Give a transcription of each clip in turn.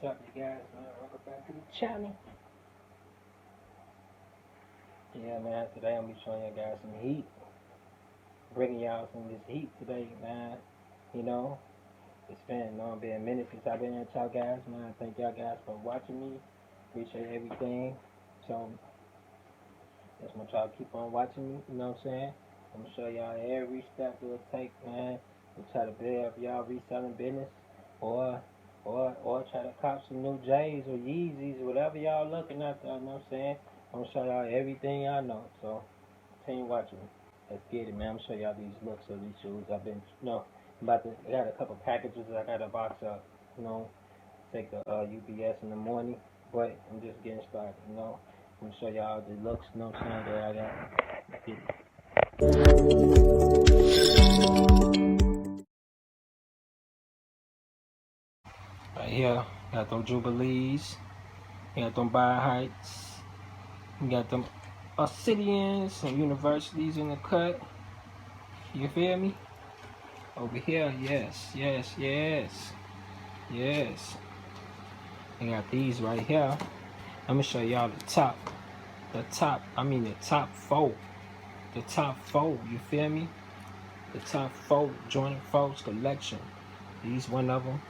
What's up, you guys? Welcome back to the channel. Yeah, man, today I'm gonna be showing you guys some heat. Bringing y'all some of this heat today, man. You know, it's been a minute since I've been at y'all guys, man. Thank y'all guys for watching me. Appreciate everything. So, just want y'all to keep on watching me, you know what I'm saying? I'm gonna show y'all every step it'll take, man, to try to build up y'all reselling business or try to cop some new J's or Yeezys or whatever y'all looking at, you know what I'm saying? I'm gonna show y'all everything I know. So continue watching me. Let's get it, man. I'm gonna show y'all these looks of these shoes. I got a couple packages I gotta box up, take the UPS in the morning, but I'm just getting started, I'm gonna show y'all the looks, that I got. Let's get it. Right here, got them Jubilees, got them Buy Heights, we got them Obsidians and Universities in the cut. You feel me? Over here, yes. I got these right here. Let me show y'all the top four. The top four, you feel me? The top four Jordan 4's collection. These one of them.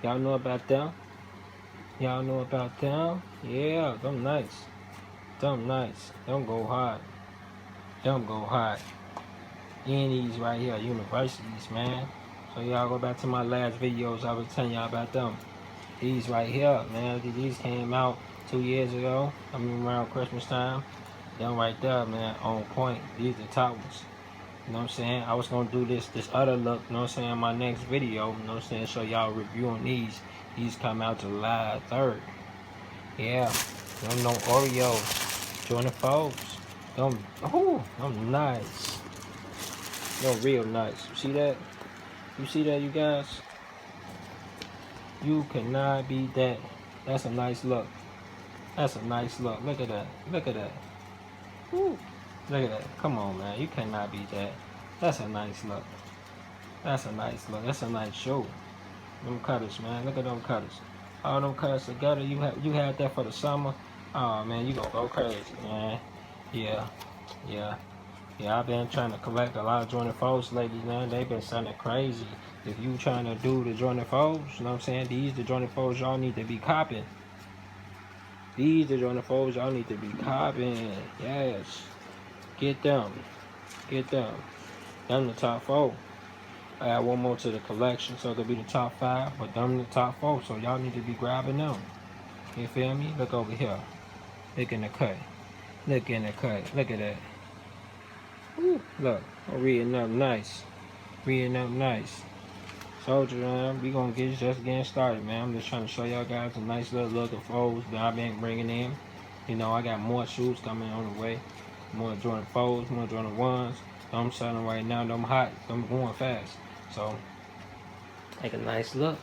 Y'all know about them? Y'all know about them? Yeah, them nice. Them nice. Them go hard. Them go hard. And these right here, Universities, man. So y'all go back to my last videos, I was telling y'all about them. These right here, man. These came out 2 years ago. I mean around Christmas time. Them right there, man, on point. These the top ones. You know what I'm saying? I was gonna do this other look, you know what I'm saying, my next video, you know what I'm saying, show y'all a review on these. These come out July 3rd. Yeah. Them no Oreos. Jordan 4s. Them nice. Them real nice. You see that? You see that, you guys? You cannot beat that. That's a nice look. That's a nice look. Look at that. Look at that. Woo. Look at that. Come on, man. You cannot beat that. That's a nice look. That's a nice look. That's a nice show. Them cutters, man. Look at them cutters. All them cutters together. You had that for the summer. Oh man, you gonna go crazy, man. Yeah. I've been trying to collect a lot of Jordan 4s lately, man. They've been sounding crazy. If you trying to do the Jordan 4s, you know what I'm saying? These the Jordan 4s y'all need to be copping. These the Jordan 4s y'all need to be copping. Yes. Get them. Get them. Them the top 4. I add one more to the collection, so it'll be the top 5, but them the top 4, so y'all need to be grabbing them. You feel me? Look over here. Look in the cut. Look in the cut. Look at that. Woo. Look, I'm reading up nice. Reading up nice. Soldier, man, we gonna just getting started, man. I'm just trying to show y'all guys a nice little look of foes that I've been bringing in. You know, I got more shoes coming on the way. More Jordan 4s, more Jordan 1s. I'm selling right now. Them hot. Them going fast. So, take a nice look,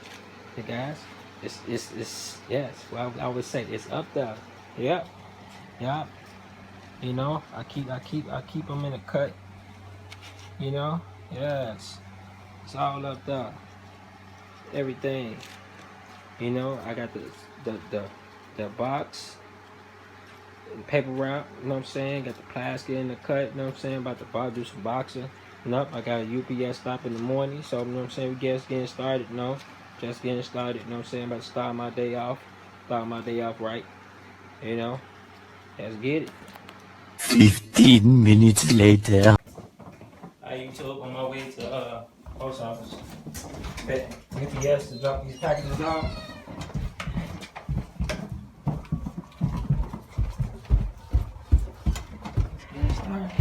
you guys. It's yes. Well, I would say it's up there. Yep. You know, I keep them in the cut. You know, yes. It's all up there. Everything. You know, I got the box, the paper wrap. You know what I'm saying? Got the plastic in the cut. You know what I'm saying? About to do some boxing. Nope, I got a UPS stop in the morning, so you know what I'm saying, we just getting started, just getting started, you know what I'm saying, about to start my day off right, you know, let's get it. 15 minutes later. Hi YouTube, on my way to post office, UPS to drop these packages off. Getting started.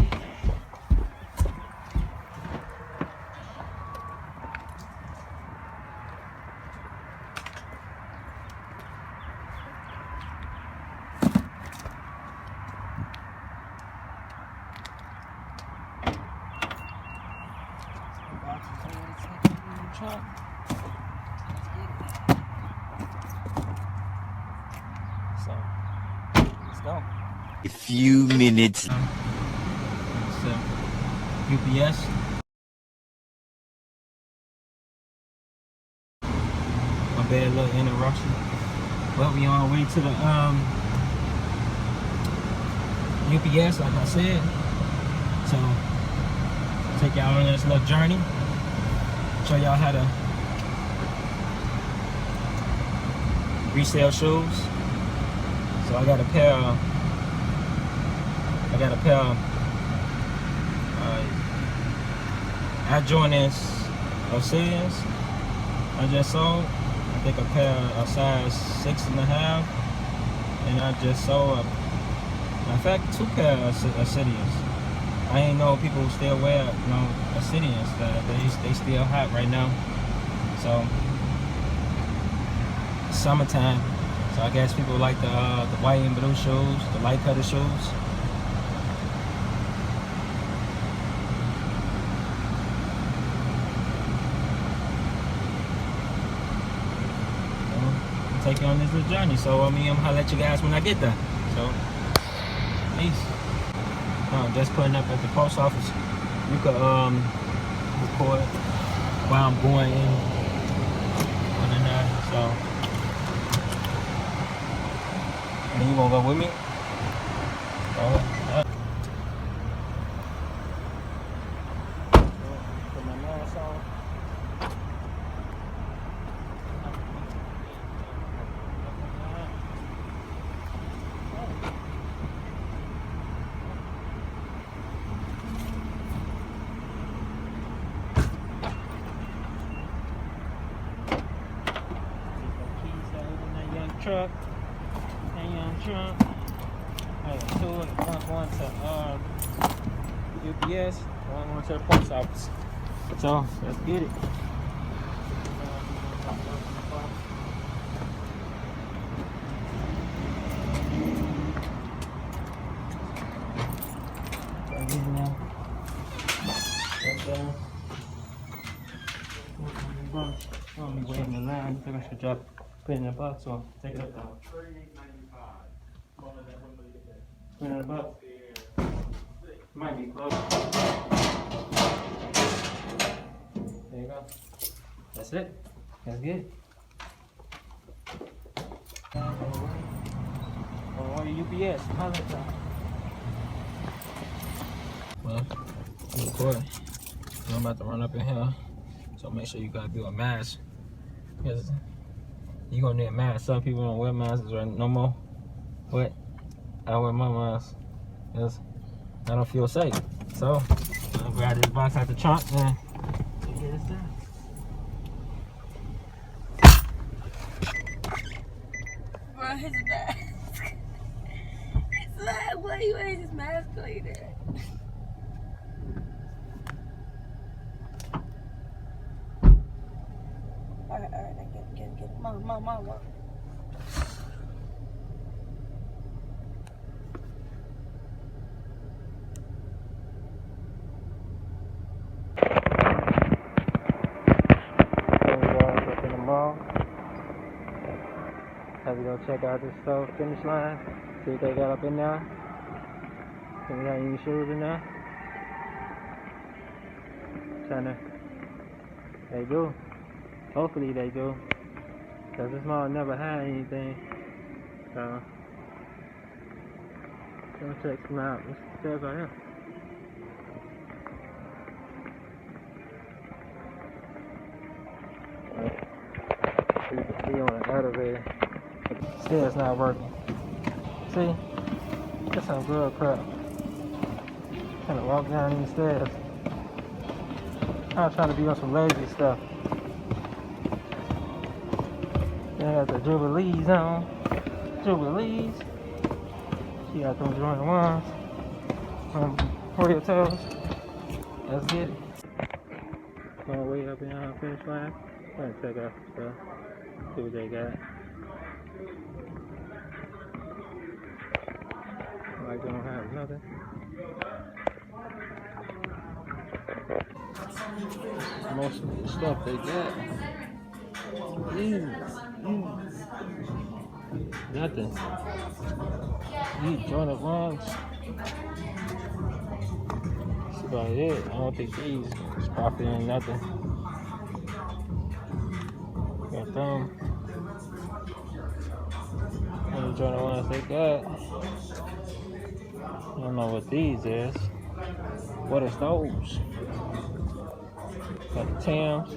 So, let's go. A few minutes. So, UPS. My bad little interruption. But we on our way to the UPS, like I said. So take y'all on this little journey. Show y'all how to resell shoes. So I got a pair of Air Jordans of Cities I just sold. I think a pair of size 6.5, and I just sold in fact 2 pairs of Cities. I ain't know people still wear Cities. They still hot right now. So summertime. So I guess people like the white and blue shoes, the light color shoes. Take you on this little journey. So I'm gonna holler at you guys when I get there. So peace. Just putting up at the post office. You could record while I'm going in and there. So and you gonna go with me? Put my mask on. Truck, and young truck. I got 2, one going to UPS, one going to the post office. So let's get it. I'm waiting in line. I think I should drop. Put it in the box or take it up now. Put it in the box. Might be close. There you go. That's it. That's good. Or UPS. Well, I'm recording. I'm about to run up in here. So make sure you gotta do a mask. Because you gonna need a mask. Some people don't wear masks right no more. But I wear my mask because I don't feel safe. So I'll grab this box out the trunk and get this done. Bro, his mask. It's like, why you wearing his mask like that? Alright, get it. Mom. Up in the mall. Have you go check out this store finish line? See what they got up in there. See we got any shoes in there? They do. Hopefully they do. Cause this mall never had anything. So go check them out. What's the sales out here? You can see on the elevator. Still it's not working. See? That's some good crap. Trying to walk down these stairs. I'm trying to be on some lazy stuff. They got the Jubilees on. Jubilees. She got them Jordan 1s. Royal Toes. Let's get it. Going way up in our finish line. I'm gonna check out some stuff. See what they got. Like they don't have nothing. Most of the stuff they got. Nothing. These Jordan 1s. That's about it. I don't think these is profit in nothing. Got them. Jordan 1s, they got. I don't know what these is. What is those? Got the Timbs.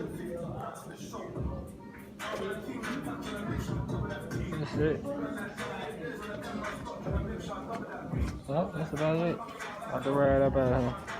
That's it. Well, that's about it. I have to ride up out of here.